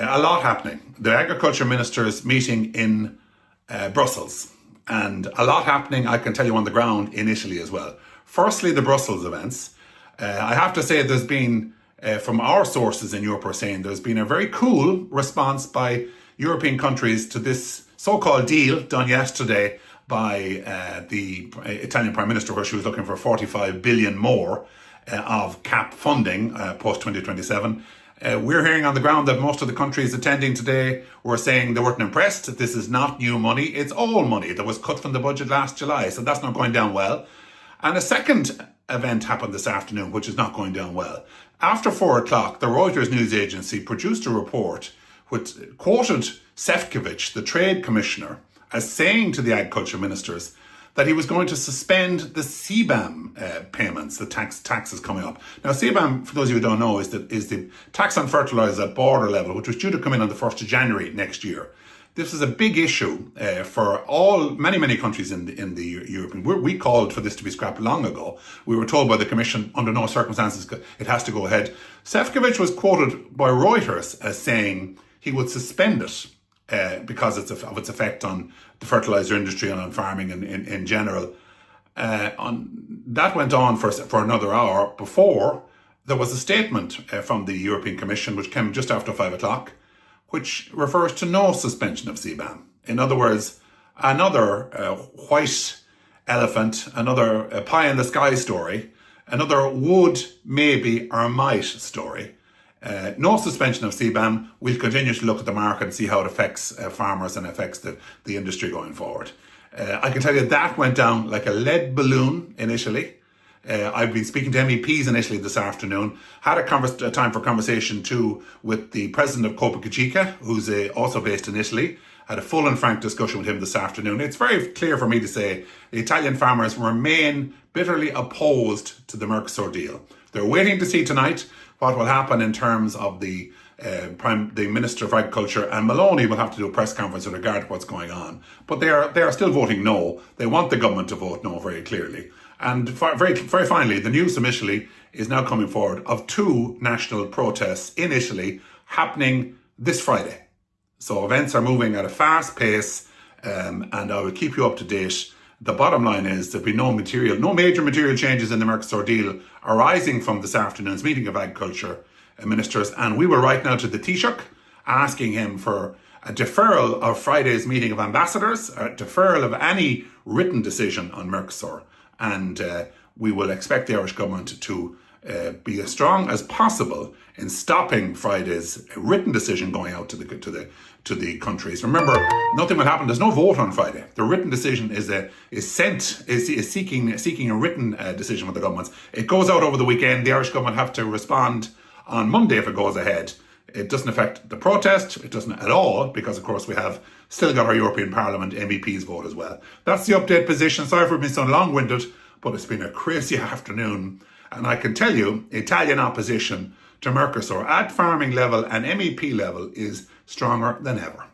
A lot happening. The agriculture ministers meeting in Brussels, and a lot happening, I can tell you, on the ground in Italy as well. Firstly, the Brussels events. I have to say there's been, from our sources in Europe are saying, there's been a very cool response by European countries to this so-called deal done yesterday by the Italian Prime Minister, where she was looking for 45 billion more of CAP funding post-2027. We're hearing on the ground that most of the countries attending today were saying they weren't impressed. This is not new money. It's old money that was cut from the budget last July. So that's not going down well. And a second event happened this afternoon, which is not going down well. After 4 o'clock, the Reuters news agency produced a report which quoted Šefčovič, the trade commissioner, as saying to the agriculture ministers that he was going to suspend the CBAM payments, the taxes coming up. Now, CBAM, for those of you who don't know, is the tax on fertilizer at border level, which was due to come in on the 1st of January next year. This is a big issue for many countries in the European. We called for this to be scrapped long ago. We were told by the Commission under no circumstances it has to go ahead. Šefčovič was quoted by Reuters as saying he would suspend it because of its effect on the fertilizer industry and on farming in general. That went on for another hour before there was a statement from the European Commission, which came just after 5 o'clock, which refers to no suspension of CBAM. In other words, another white elephant, another pie in the sky story, another would, maybe, or might story. No suspension of CBAM. We'll continue to look at the market and see how it affects farmers and affects the industry going forward. I can tell you that went down like a lead balloon in Italy. I've been speaking to MEPs in Italy this afternoon. Had a time for conversation too with the president of Copa Cogeca, who's also based in Italy. Had a full and frank discussion with him this afternoon. It's very clear for me to say the Italian farmers remain bitterly opposed to the Mercosur deal. They're waiting to see tonight what will happen in terms of the Minister of Agriculture, and Mullooly will have to do a press conference with regard to what's going on. But they are still voting no. They want the government to vote no very clearly. And very finally, the news from Italy is now coming forward of 2 national protests in Italy happening this Friday. So events are moving at a fast pace, and I will keep you up to date. The bottom line is there'll be no major material changes in the Mercosur deal arising from this afternoon's meeting of agriculture ministers. And we will write now to the Taoiseach asking him for a deferral of Friday's meeting of ambassadors, a deferral of any written decision on Mercosur. And we will expect the Irish government to be as strong as possible in stopping Friday's written decision going out to the countries. Remember, nothing will happen. There's no vote on Friday. The written decision is seeking a written decision with the governments. It goes out over the weekend. The Irish government have to respond on Monday if it goes ahead. It doesn't affect the protest. It doesn't at all, because of course we have still got our European Parliament MEPs vote as well. That's the update position. Sorry for being so long-winded, but it's been a crazy afternoon. And I can tell you, Italian opposition to Mercosur at farming level and MEP level is stronger than ever.